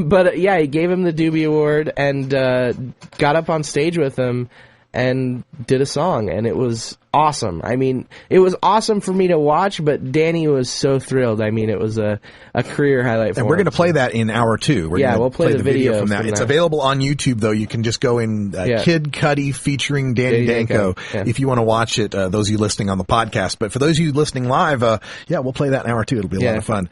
But he gave him the Doobie Award and got up on stage with him and did a song, and it was awesome. I mean, it was awesome for me to watch, but Danny was so thrilled. I mean, it was a career highlight for him. And we're going to play that in hour 2. We'll play the video from that. It's available on YouTube, though. You can just go in Kid Cudi featuring Danny Danko if you want to watch it, those of you listening on the podcast. But for those of you listening live, we'll play that in hour 2. It'll be a lot of fun.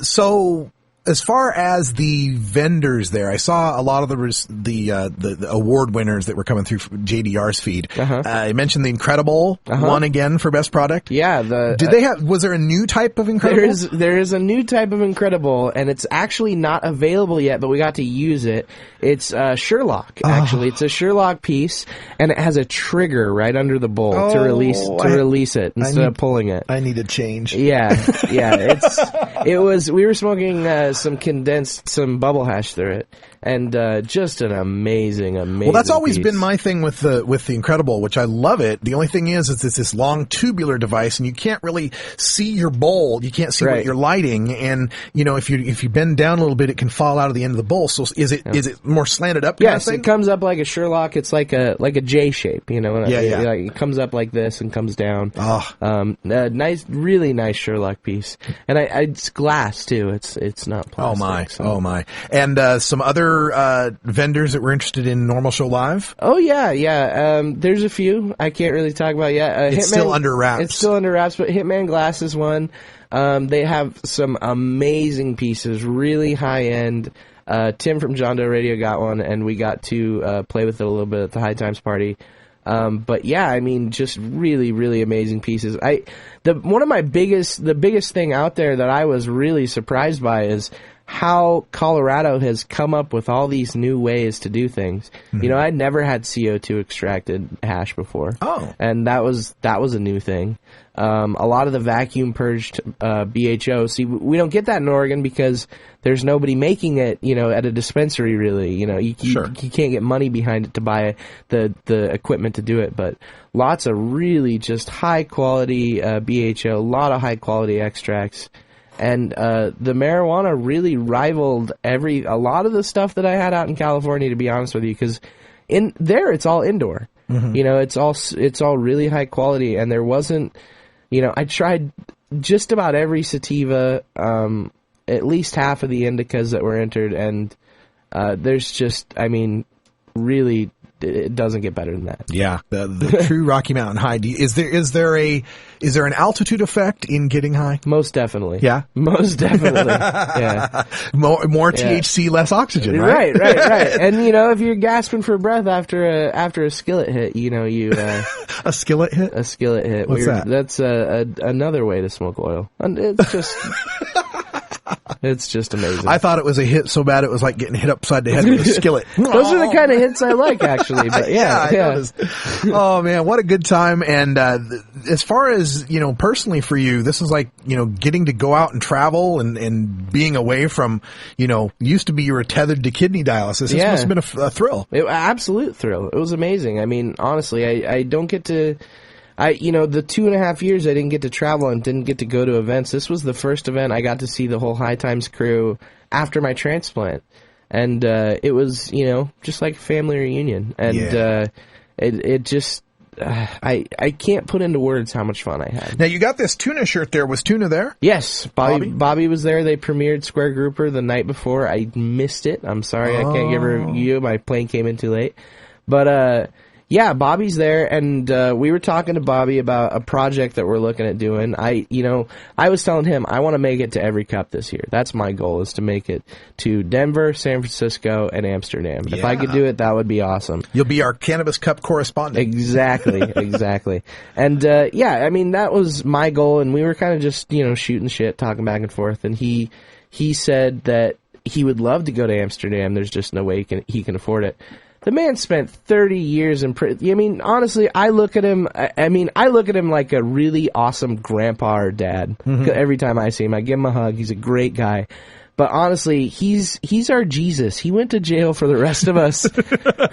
So as far as the vendors there, I saw a lot of the award winners that were coming through JDR's feed. I mentioned the Incredible one again for best product. Yeah. Was there a new type of Incredible? There is a new type of Incredible, and it's actually not available yet, but we got to use it. It's Sherlock, actually. It's a Sherlock piece, and it has a trigger right under the bowl to release it instead of pulling it. I need a change. Yeah. We were smoking some bubble hash through it, and just an amazing Well, that's always piece. been my thing with the Incredible, which I love it. The only thing is it's this long tubular device, and you can't really see your bowl. You can't see what you're lighting, and if you bend down a little bit, it can fall out of the end of the bowl. So is it more slanted up? Yes, it comes up like a Sherlock. It's like a J shape. It comes up like this and comes down. Really nice Sherlock piece, and it's glass too. It's not plastic. Oh my! And some other vendors that were interested in Normal Show Live? Oh yeah. There's a few I can't really talk about yet. It's still under wraps. It's still under wraps, but Hitman Glass is one. They have some amazing pieces, really high end. Tim from John Doe Radio got one, and we got to play with it a little bit at the High Times party. But yeah, I mean, just really, really amazing pieces. One of the biggest thing out there that I was really surprised by is how Colorado has come up with all these new ways to do things. Mm-hmm. You know, I'd never had CO2 extracted hash before. Oh. And that was a new thing. A lot of the vacuum purged BHO. See, we don't get that in Oregon because there's nobody making it, you know, at a dispensary really. You know, you can't get money behind it to buy the equipment to do it. But lots of really just high quality BHO, a lot of high quality extracts. And the marijuana really rivaled a lot of the stuff that I had out in California, to be honest with you, because in there it's all indoor. Mm-hmm. You know, it's all really high quality, and there wasn't, you know, I tried just about every sativa, at least half of the indicas that were entered, and there's just, I mean, really, it doesn't get better than that. Yeah, the true Rocky Mountain High. Is there an altitude effect in getting high? Most definitely. Yeah, most definitely. Yeah, more THC, less oxygen. Right? Right. And you know, if you're gasping for breath after a skillet hit, you know you a skillet hit. A skillet hit. What's that? That's another way to smoke oil, and it's just. It's just amazing. I thought it was a hit so bad it was like getting hit upside the head with a skillet. Those are the kind of hits I like, actually. But yeah. Oh man, what a good time! And as far as, you know, personally for you, this is like, you know, getting to go out and travel and being away from, you know, used to be you were tethered to kidney dialysis. This must have been a thrill. Absolute thrill. It was amazing. I mean, honestly, I don't get to. You know, the 2.5 years I didn't get to travel and didn't get to go to events. This was the first event I got to see the whole High Times crew after my transplant. And it was, you know, just like a family reunion. And it just, I can't put into words how much fun I had. Now, you got this Tuna shirt there. Was Tuna there? Yes. Bobby was there. They premiered Square Grouper the night before. I missed it. I'm sorry. I can't give her you. My plane came in too late. But, yeah, Bobby's there, and we were talking to Bobby about a project that we're looking at doing. I was telling him I want to make it to every cup this year. That's my goal, is to make it to Denver, San Francisco, and Amsterdam. Yeah. If I could do it, that would be awesome. You'll be our Cannabis Cup correspondent. Exactly. And yeah, I mean, that was my goal, and we were kind of just, you know, shooting shit, talking back and forth, and he said that he would love to go to Amsterdam. There's just no way he can afford it. The man spent 30 years in prison. I mean, honestly, I look at him like a really awesome grandpa or dad. Mm-hmm. Every time I see him, I give him a hug. He's a great guy. But honestly, he's our Jesus. He went to jail for the rest of us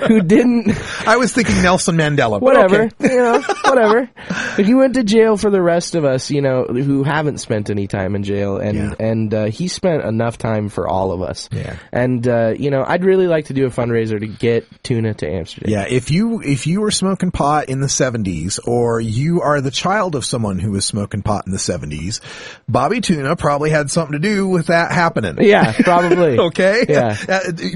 who didn't. I was thinking Nelson Mandela. Whatever. Okay. You know, whatever. But he went to jail for the rest of us, you know, who haven't spent any time in jail. And he spent enough time for all of us. Yeah. And, you know, I'd really like to do a fundraiser to get Tuna to Amsterdam. Yeah. If you were smoking pot in the 70s, or you are the child of someone who was smoking pot in the 70s, Bobby Tuna probably had something to do with that happening. Yeah, probably. Okay? Yeah.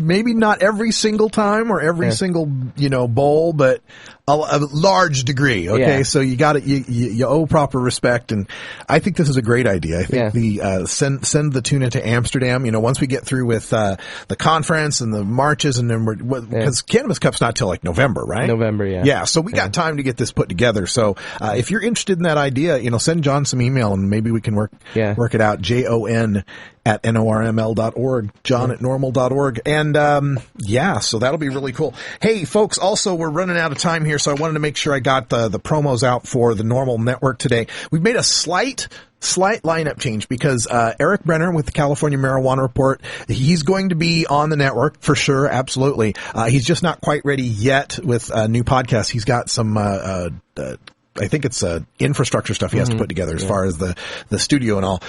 Maybe not every single time or every single, you know, bowl, but a large degree. Okay? Yeah. So you owe proper respect, and I think this is a great idea. I think send the Tuna to Amsterdam, you know, once we get through with the conference and the marches, and then because Cannabis Cup's not till like November, right? November, yeah. Yeah, so we got time to get this put together. So if you're interested in that idea, you know, send John some email and maybe we can work it out. JON@NORML.org, John@NORML.org. And, so that'll be really cool. Hey, folks, also, we're running out of time here, so I wanted to make sure I got the promos out for the NORML network today. We've made a slight lineup change because Eric Brenner with the California Marijuana Report, he's going to be on the network for sure, absolutely. He's just not quite ready yet with a new podcast. He's got some I think it's infrastructure stuff he has to put together as far as the studio and all.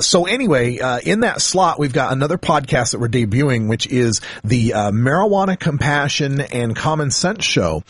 So anyway, in that slot, we've got another podcast that we're debuting, which is the Marijuana Compassion and Common Sense Show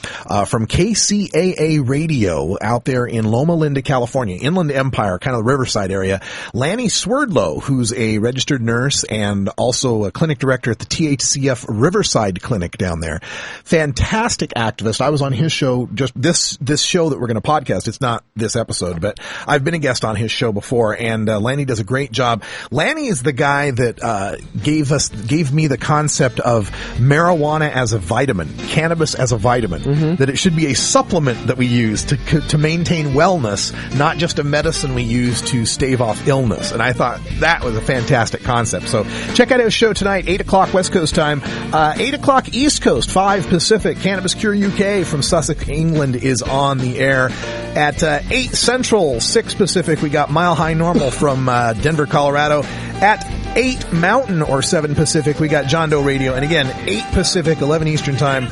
from KCAA Radio out there in Loma Linda, California, Inland Empire, kind of the Riverside area. Lanny Swerdlow, who's a registered nurse and also a clinic director at the THCF Riverside Clinic down there. Fantastic activist. I was on his show, just this show that we're going to podcast podcast. It's not this episode, but I've been a guest on his show before, and Lanny does a great job. Lanny is the guy that gave me the concept of marijuana as a vitamin, cannabis as a vitamin, that it should be a supplement that we use to maintain wellness, not just a medicine we use to stave off illness. And I thought that was a fantastic concept. So check out his show tonight, 8 o'clock West Coast time, 8 o'clock East Coast, 5 Pacific. Cannabis Cure UK from Sussex, England is on the air. At 8 Central, 6 Pacific, we got Mile High Normal from Denver, Colorado. At 8 Mountain or 7 Pacific, we got John Doe Radio. And again, 8 Pacific, 11 Eastern time,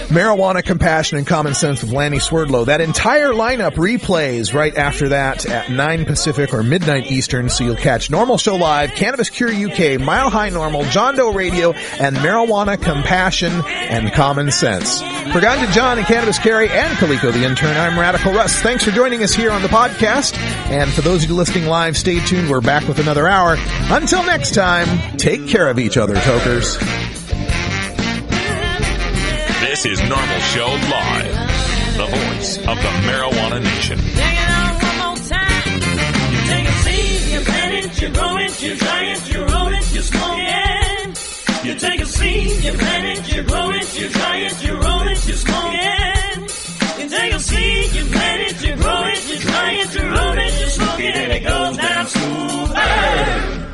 Marijuana, Compassion, and Common Sense with Lanny Swerdlow. That entire lineup replays right after that at 9 Pacific or midnight Eastern, so you'll catch Normal Show Live, Cannabis Cure UK, Mile High Normal, John Doe Radio, and Marijuana, Compassion, and Common Sense. For Ganja John and Cannabis Carrie and Kaliko the Intern, I'm Radical Russ. Thanks for joining us here on the podcast. And for those of you listening live, stay tuned. We're back with another hour. Until next time, take care of each other, tokers. This is Normal Show Live, the voice of the Marijuana Nation. Take it out one more time. You take a seed, you plant it, you grow it, you dry it, you roll it, you smoke it. You take a seed, you plant it, you grow it, you dry it, you roll it, you smoke it. You take a seed, you plant it, you grow it, you dry it, you roll it, you smoke it, and it goes down smooth.